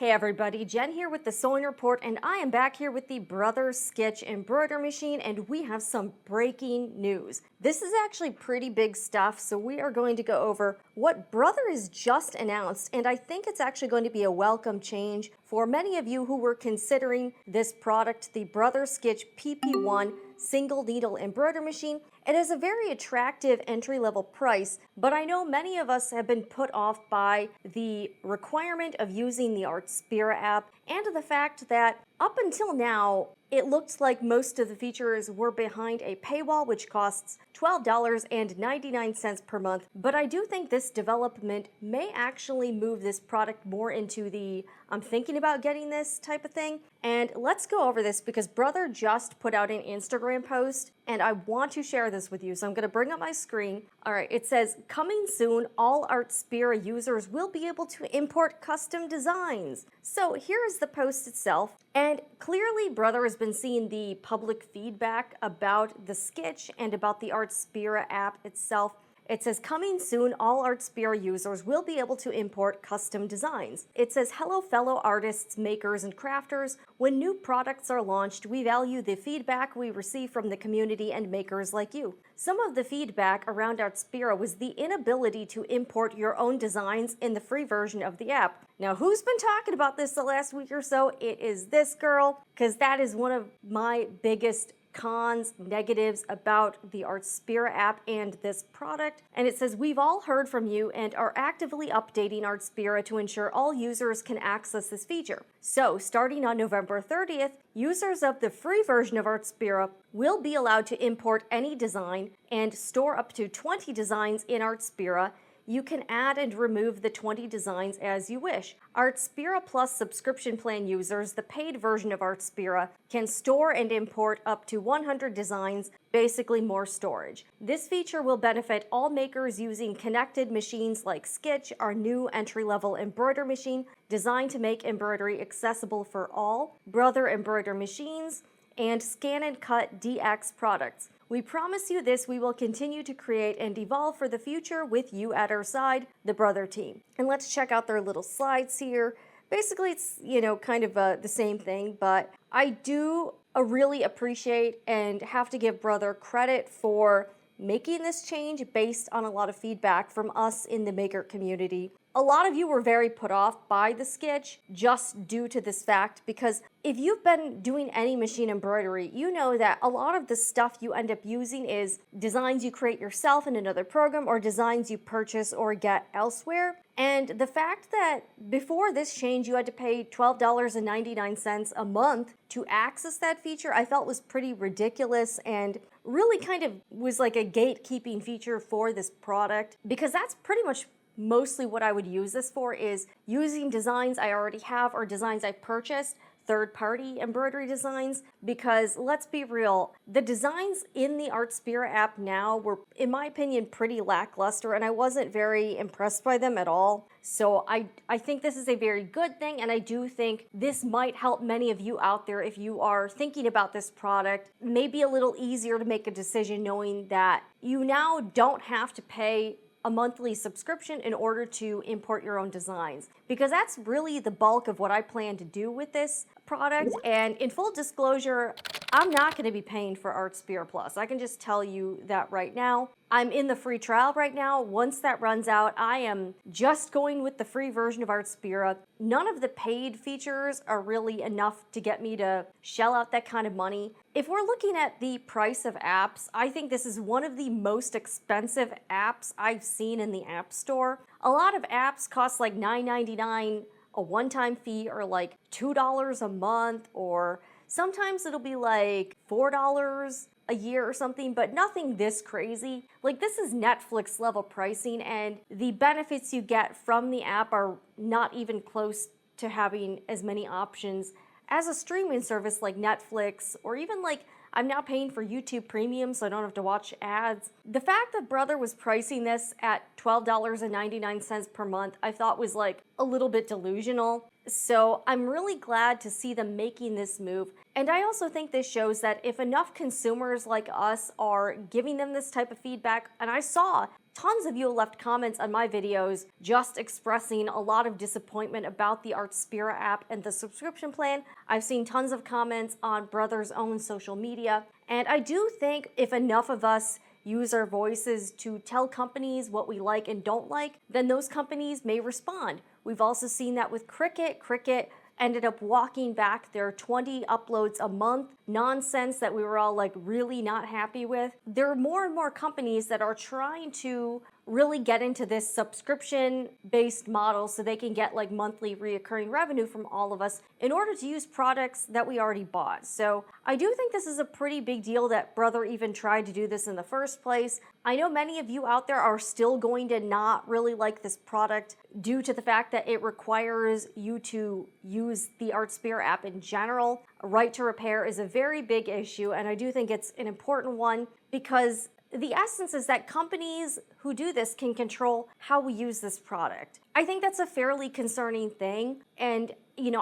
Hey everybody, Jen here with the Sewing Report, and I am back here with the Brother Skitch embroidery machine, and we have some breaking news. This is actually pretty big stuff, so we are going to go over what Brother has just announced, and I think it's actually going to be a welcome change for many of you who were considering this product, the Brother Skitch PP1 single needle embroidery machine. It is a very attractive entry-level price, but I know many of us have been put off by the requirement of using the Artspira app and the fact that up until now, it looked like most of the features were behind a paywall, which costs $12.99 per month. But I do think this development may actually move this product more into the I'm thinking about getting this type of thing. And let's go over this because Brother just put out an Instagram post and I want to share this with you. So I'm going to bring up my screen. All right, it says, coming soon, all Artspira users will be able to import custom designs. So here is the post itself. And clearly Brother has been seeing the public feedback about the Skitch and about the Artspira app itself. It says, coming soon, all Artspira users will be able to import custom designs. It says, hello fellow artists, makers, and crafters. When new products are launched, we value the feedback we receive from the community and makers like you. Some of the feedback around Artspira was the inability to import your own designs in the free version of the app. Now, who's been talking about this the last week or so? It is this girl, because that is one of my biggest cons, negatives about the Artspira app and this product. And it says, we've all heard from you and are actively updating Artspira to ensure all users can access this feature. So starting on November 30th, users of the free version of Artspira will be allowed to import any design and store up to 20 designs in Artspira. You can add and remove the 20 designs as you wish. Artspira Plus subscription plan users, the paid version of Artspira, can store and import up to 100 designs, basically more storage. This feature will benefit all makers using connected machines like Skitch, our new entry-level embroidery machine designed to make embroidery accessible for all, Brother embroidery machines, and Scan and Cut DX products. We promise you this, we will continue to create and evolve for the future with you at our side, the Brother team. And let's check out their little slides here. Basically, it's, kind of the same thing, but I do really appreciate and have to give Brother credit for making this change based on a lot of feedback from us in the maker community. A lot of you were very put off by the Skitch just due to this fact, because if you've been doing any machine embroidery, you know that a lot of the stuff you end up using is designs you create yourself in another program or designs you purchase or get elsewhere. And the fact that before this change you had to pay $12.99 a month to access that feature, I felt was pretty ridiculous and really kind of was like a gatekeeping feature for this product, because that's pretty much mostly what I would use this for, is using designs I already have or designs I purchased, third-party embroidery designs, because let's be real, the designs in the Artspira app now were, in my opinion, pretty lackluster, and I wasn't very impressed by them at all. So I think this is a very good thing, and I do think this might help many of you out there if you are thinking about this product. Maybe a little easier to make a decision knowing that you now don't have to pay a monthly subscription in order to import your own designs, because that's really the bulk of what I plan to do with this product. And in full disclosure, I'm not going to be paying for Artspira Plus. I can just tell you that right now. I'm in the free trial right now. Once that runs out, I am just going with the free version of Artspira. None of the paid features are really enough to get me to shell out that kind of money. If we're looking at the price of apps, I think this is one of the most expensive apps I've seen in the App Store. A lot of apps cost like $9.99 a one-time fee, or like $2 a month, or sometimes it'll be like $4 a year or something, but nothing this crazy. Like, this is Netflix level pricing, and the benefits you get from the app are not even close to having as many options as a streaming service like Netflix, or even like I'm now paying for YouTube Premium so I don't have to watch ads. The fact that Brother was pricing this at $12.99 per month, I thought was like a little bit delusional. So I'm really glad to see them making this move. And I also think this shows that if enough consumers like us are giving them this type of feedback, and I saw tons of you left comments on my videos just expressing a lot of disappointment about the Artspira app and the subscription plan. I've seen tons of comments on Brother's own social media, and I do think if enough of us use our voices to tell companies what we like and don't like, then those companies may respond. We've also seen that with Cricut. Cricut ended up walking back their 20 uploads a month nonsense that we were all like really not happy with. There are more and more companies that are trying to really get into this subscription-based model so they can get like monthly reoccurring revenue from all of us in order to use products that we already bought. So I do think this is a pretty big deal that Brother even tried to do this in the first place. I know many of you out there are still going to not really like this product due to the fact that it requires you to use the Artspira app in general. A right to repair is a very big issue, and I do think it's an important one because the essence is that companies who do this can control how we use this product. I think that's a fairly concerning thing, and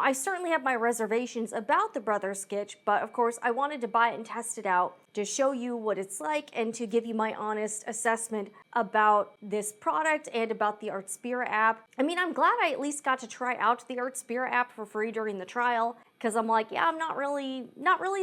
I certainly have my reservations about the Brother Skitch, but of course I wanted to buy it and test it out to show you what it's like and to give you my honest assessment about this product and about the Artspira app. I mean, I'm glad I at least got to try out the Artspira app for free during the trial, because I'm like, yeah, I'm not really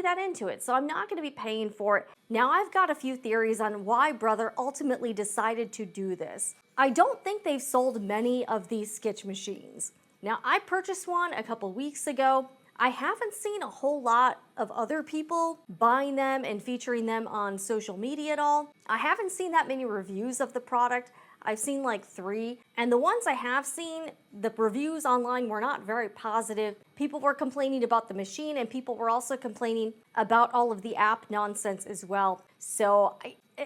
that into it, so I'm not going to be paying for it. Now, I've got a few theories on why Brother ultimately decided to do this. I don't think they've sold many of these Skitch machines. Now, I purchased one a couple weeks ago. I haven't seen a whole lot of other people buying them and featuring them on social media at all. I haven't seen that many reviews of the product. I've seen like 3, and the ones I have seen, the reviews online were not very positive. People were complaining about the machine, and people were also complaining about all of the app nonsense as well. So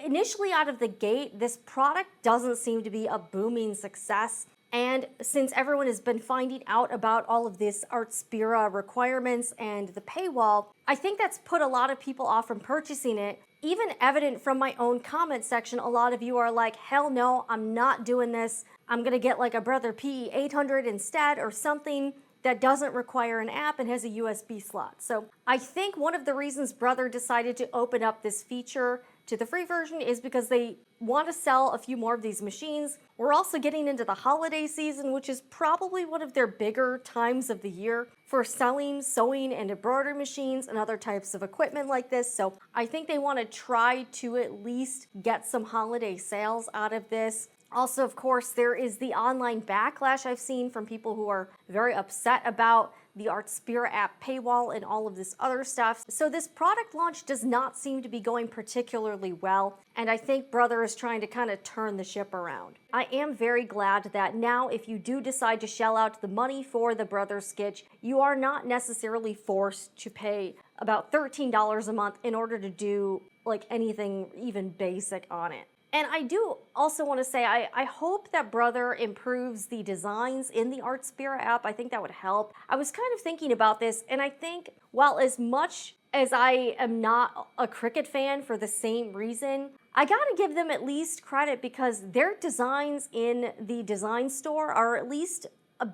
initially out of the gate, this product doesn't seem to be a booming success. And since everyone has been finding out about all of this Artspira requirements and the paywall, I think that's put a lot of people off from purchasing it. Even evident from my own comment section, a lot of you are like, hell no, I'm not doing this. I'm gonna get like a Brother PE800 instead, or something that doesn't require an app and has a USB slot. So I think one of the reasons Brother decided to open up this feature to the free version is because they want to sell a few more of these machines. We're also getting into the holiday season, which is probably one of their bigger times of the year for selling sewing and embroidery machines and other types of equipment like this. So I think they want to try to at least get some holiday sales out of this. Also, of course, there is the online backlash I've seen from people who are very upset about the Artspira app paywall and all of this other stuff. So this product launch does not seem to be going particularly well, and I think Brother is trying to kind of turn the ship around. I am very glad that now if you do decide to shell out the money for the Brother Skitch, you are not necessarily forced to pay about $13 a month in order to do like anything even basic on it. And I do also want to say, I hope that Brother improves the designs in the Artspira app. I think that would help. I was kind of thinking about this, and I think while as much as I am not a Cricut fan for the same reason, I gotta give them at least credit because their designs in the design store are at least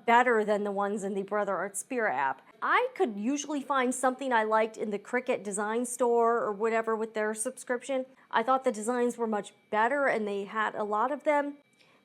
better than the ones in the Brother Artspira app. I could usually find something I liked in the Cricut design store or whatever with their subscription. I thought the designs were much better and they had a lot of them.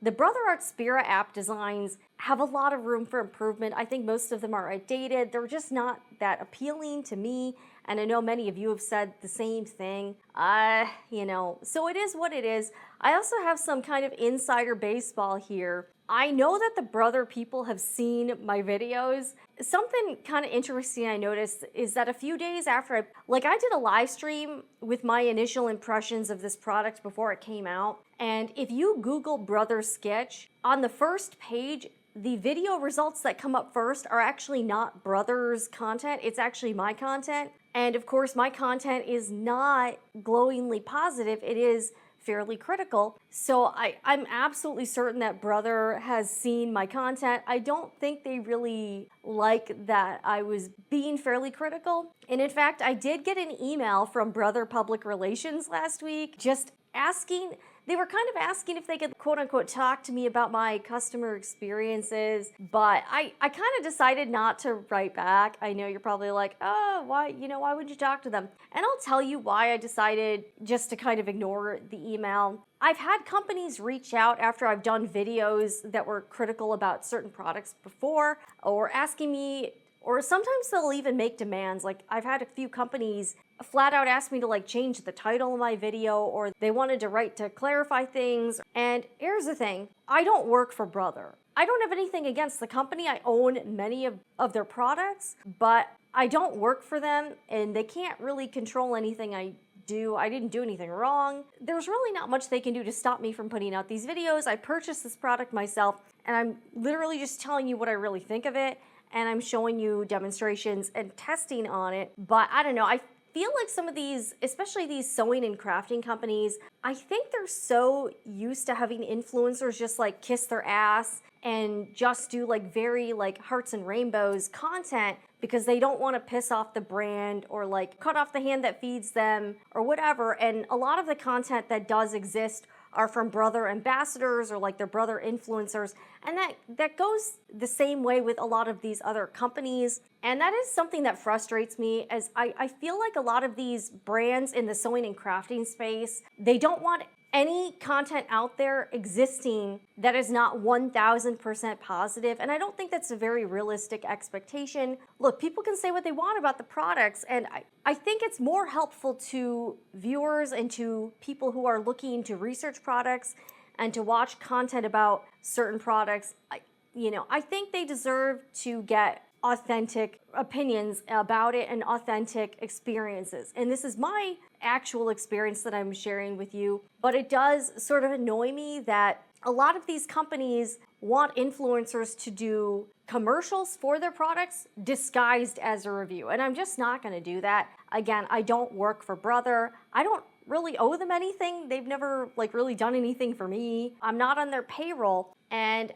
The Brother Artspira app designs have a lot of room for improvement. I think most of them are outdated. They're just not that appealing to me. And I know many of you have said the same thing. So it is what it is. I also have some kind of insider baseball here. I know that the Brother people have seen my videos. Something kind of interesting I noticed is that a few days after I did a live stream with my initial impressions of this product before it came out. And if you Google Brother Skitch, on the first page, the video results that come up first are actually not Brother's content, it's actually my content. And of course, my content is not glowingly positive, it is fairly critical. So I'm absolutely certain that Brother has seen my content. I don't think they really like that I was being fairly critical. And in fact, I did get an email from Brother Public Relations last week just asking They were kind of asking if they could quote unquote talk to me about my customer experiences, but I kind of decided not to write back. I know you're probably like, oh, why would you talk to them? And I'll tell you why I decided just to kind of ignore the email. I've had companies reach out after I've done videos that were critical about certain products before, or asking me, or sometimes they'll even make demands. Like I've had a few companies flat out ask me to like change the title of my video, or they wanted to write to clarify things. And here's the thing, I don't work for Brother. I don't have anything against the company. I own many of their products, but I don't work for them and they can't really control anything I do. I didn't do anything wrong. There's really not much they can do to stop me from putting out these videos. I purchased this product myself and I'm literally just telling you what I really think of it. And I'm showing you demonstrations and testing on it. But I don't know, I feel like some of these, especially these sewing and crafting companies, I think they're so used to having influencers just like kiss their ass and just do like very like hearts and rainbows content because they don't want to piss off the brand or like cut off the hand that feeds them or whatever. And a lot of the content that does exist are from Brother ambassadors or like their Brother influencers. And that goes the same way with a lot of these other companies. And that is something that frustrates me, as I feel like a lot of these brands in the sewing and crafting space, they don't want any content out there existing that is not 1000% positive. And I don't think that's a very realistic expectation. Look, people can say what they want about the products, and I think it's more helpful to viewers and to people who are looking to research products and to watch content about certain products. I think they deserve to get authentic opinions about it and authentic experiences. And this is my actual experience that I'm sharing with you. But it does sort of annoy me that a lot of these companies want influencers to do commercials for their products disguised as a review. And I'm just not going to do that. Again, I don't work for Brother. I don't really owe them anything. They've never like really done anything for me. I'm not on their payroll. And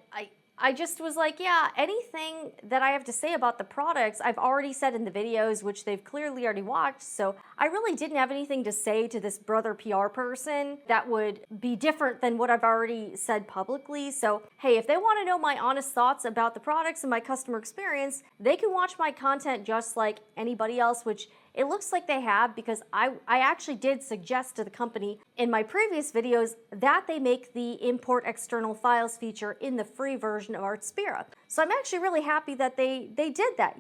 I just was like, yeah, anything that I have to say about the products, I've already said in the videos, which they've clearly already watched. So I really didn't have anything to say to this Brother PR person that would be different than what I've already said publicly. So, hey, if they want to know my honest thoughts about the products and my customer experience, they can watch my content just like anybody else, which it looks like they have, because I actually did suggest to the company in my previous videos that they make the import external files feature in the free version of Artspira. So I'm actually really happy that they did that,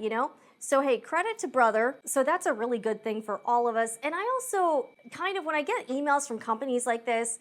So hey, credit to Brother. So that's a really good thing for all of us. And I also kind of, when I get emails from companies like this,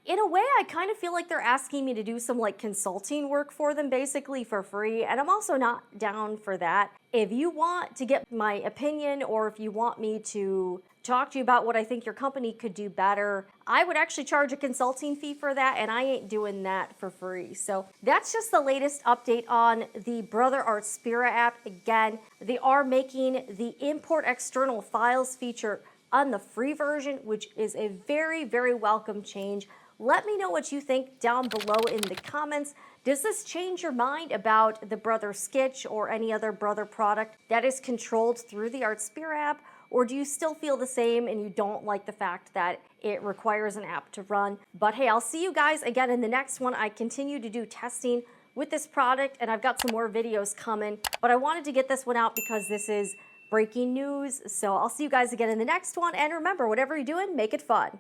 in a way, I kind of feel like they're asking me to do some like consulting work for them basically for free. And I'm also not down for that. If you want to get my opinion, or if you want me to talk to you about what I think your company could do better, I would actually charge a consulting fee for that, and I ain't doing that for free. So that's just the latest update on the Brother Artspira app. Again, they are making the import external files feature on the free version, which is a very, very welcome change. Let me know what you think down below in the comments. Does this change your mind about the Brother Skitch or any other Brother product that is controlled through the Artspira app? Or do you still feel the same and you don't like the fact that it requires an app to run? But hey, I'll see you guys again in the next one. I continue to do testing with this product and I've got some more videos coming, but I wanted to get this one out because this is breaking news. So I'll see you guys again in the next one. And remember, whatever you're doing, make it fun.